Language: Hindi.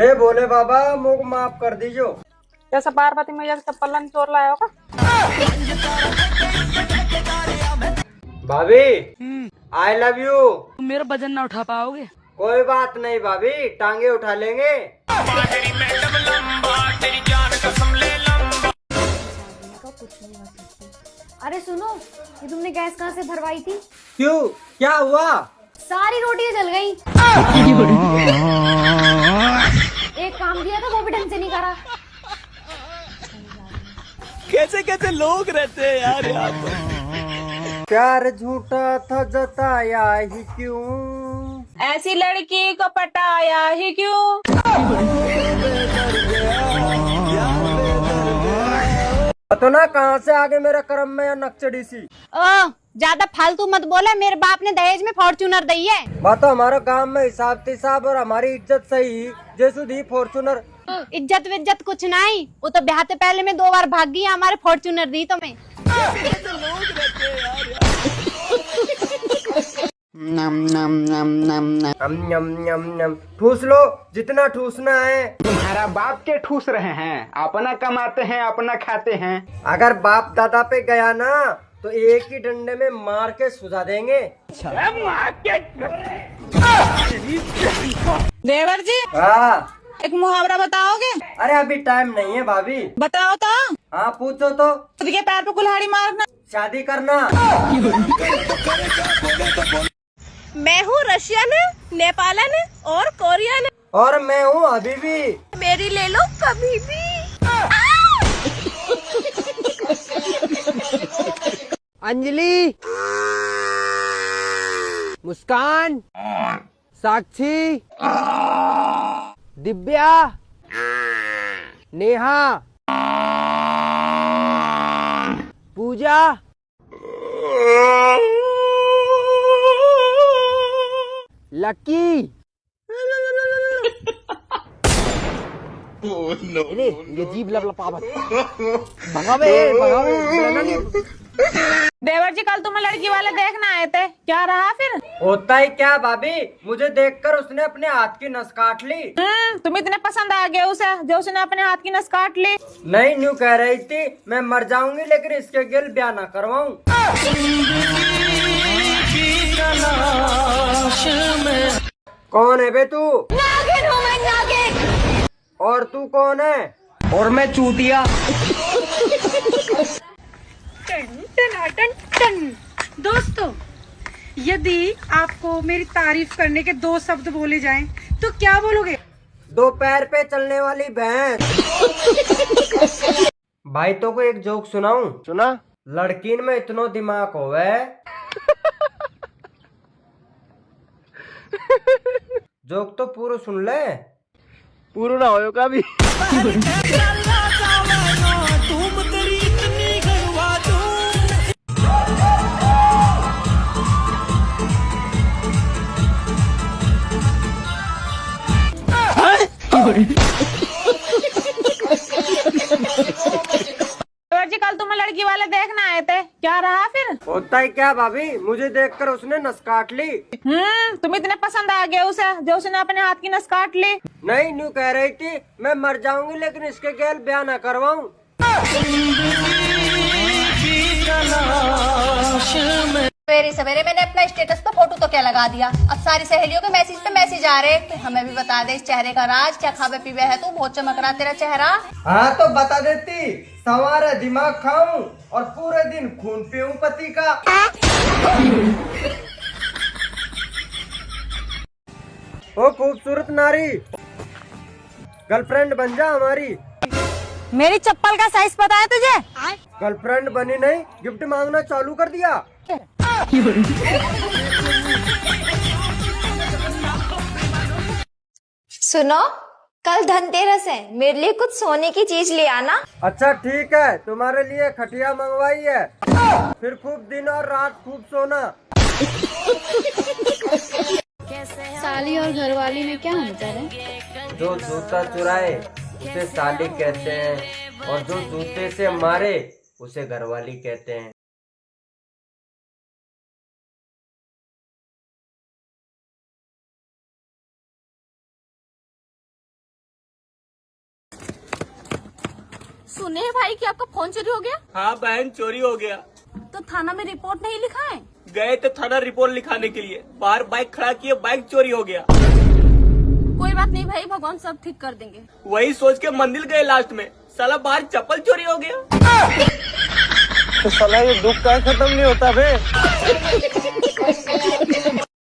हे भोले बाबा मुझको माफ कर दीजिए। जैसा पार्वती मैया का चप्पल चोर लाया होगा। भाभी आई लव यू। तुम मेरा वजन ना उठा पाओगे। कोई बात नहीं भाभी, टांगे उठा लेंगे। अरे सुनो, ये तुमने गैस कहाँ से भरवाई थी? क्यों, क्या हुआ? सारी रोटियां जल गई। एक काम दिया था वो भी ढंग से नहीं करा। कैसे कैसे लोग रहते हैं यार यहाँ पर। प्यार झूठा था जताया ही क्यों? ऐसी लड़की को पटाया ही क्यों? तो ना कहाँ से आगे मेरे कर्म में या नक्चड़ी सी। ज्यादा फालतू मत बोले, मेरे बाप ने दहेज में फॉर्च्यूनर दी है। बात तो हमारे गांव में हिसाब तिसाब और हमारी इज्जत सही जैसु दी फॉर्च्यूनर। इज्जत विज्जत कुछ नहीं, वो तो ब्याह से पहले में 2 बार भाग गई, हमारे फॉर्च्यूनर दी तुम्हें। नम नम नम नम नम। यम यम यम। ठूस लो जितना ठूसना है। तुम्हारा बाप के ठूस रहे हैं, अपना कमाते हैं अपना खाते हैं। अगर बाप दादा पे गया ना तो एक ही डंडे में मार के सुझा देंगे। देवर जी हाँ, एक मुहावरा बताओगे? अरे अभी टाइम नहीं है भाभी। बताओ तो। हाँ पूछो तो। खुद के पैर पे कुल्हाड़ी मारना। शादी करना। मैं हूँ रशियन, नेपालन और कोरियन। और मैं हूँ अभी भी। मेरी ले लो कभी भी। अंजलि, मुस्कान, साक्षी, दिव्या, नेहा, पूजा, लकी। ये जीभ लपलपावत। भगावे भगावे। देवर जी कल तुम्हें लड़की वाले देखना आए थे, क्या रहा फिर? होता ही क्या भाभी, मुझे देखकर उसने अपने हाथ की नस काट ली। तुम इतने पसंद आ गए उसे जो उसने अपने हाथ की नस काट ली। नहीं, न्यू कह रही थी मैं मर जाऊंगी लेकिन इसके गिल ब्याह ना करवाऊं। कौन है बे तू? नागिन हूँ मैं, नागिन। और तू कौन है? और मैं चूतिया। दोस्तों, यदि आपको मेरी तारीफ करने के 2 शब्द बोले जाएं तो क्या बोलोगे? 2 पैर पे चलने वाली भैंस। भाई तो को एक जोक सुनाऊं? सुना। लड़कीन में इतना दिमाग होवे। जोक तो पूरा सुन ले। पूरा ना होयो का भी। देवर जी कल तुम्हें लड़की वाले देखना आए थे, क्या रहा फिर? होता ही क्या भाभी, मुझे देखकर उसने नस काट ली। तुम इतने पसंद आ गए उसे जो उसने अपने हाथ की नस काट ली। नहीं, न्यू कह रही थी मैं मर जाऊंगी लेकिन इसके गेल ब्याह ना करवाऊं। सवेरे सवेरे मैंने अपना स्टेटस पे फोटो तो क्या लगा दिया, अब सारी सहेलियों के मैसेज पे मैसेज आ रहे कि हमें भी बता दे इस चेहरे का राज, क्या खावे पीवे है तू, बहुत चमक रहा तेरा चेहरा। हाँ तो बता देती, सवारे दिमाग खाऊं और पूरे दिन खून पीऊं पति का। ओ खूबसूरत नारी, गर्लफ्रेंड बन जा हमारी। मेरी चप्पल का साइज पता है तुझे? गर्लफ्रेंड बनी नहीं, गिफ्ट मांगना चालू कर दिया। सुनो, कल धनतेरस है, मेरे लिए कुछ सोने की चीज ले आना। अच्छा ठीक है, तुम्हारे लिए खटिया मंगवाई है, फिर खूब दिन और रात खूब सोना। साली और घरवाली में क्या अंतर है? जो जूता चुराए उसे साली कहते हैं और जो जूते से मारे उसे घरवाली कहते हैं। सुने हैं भाई कि आपका फोन चोरी हो गया। हाँ बहन, चोरी हो गया। तो थाना में रिपोर्ट नहीं लिखा है? गए थे थाना रिपोर्ट लिखाने के लिए, बाहर बाइक खड़ा किए, बाइक चोरी हो गया। कोई बात नहीं भाई, भगवान सब ठीक कर देंगे। वही सोच के मंदिर गए, लास्ट में साला बाहर चप्पल चोरी हो गया। तो साला ये दुख का खत्म नहीं होता बे।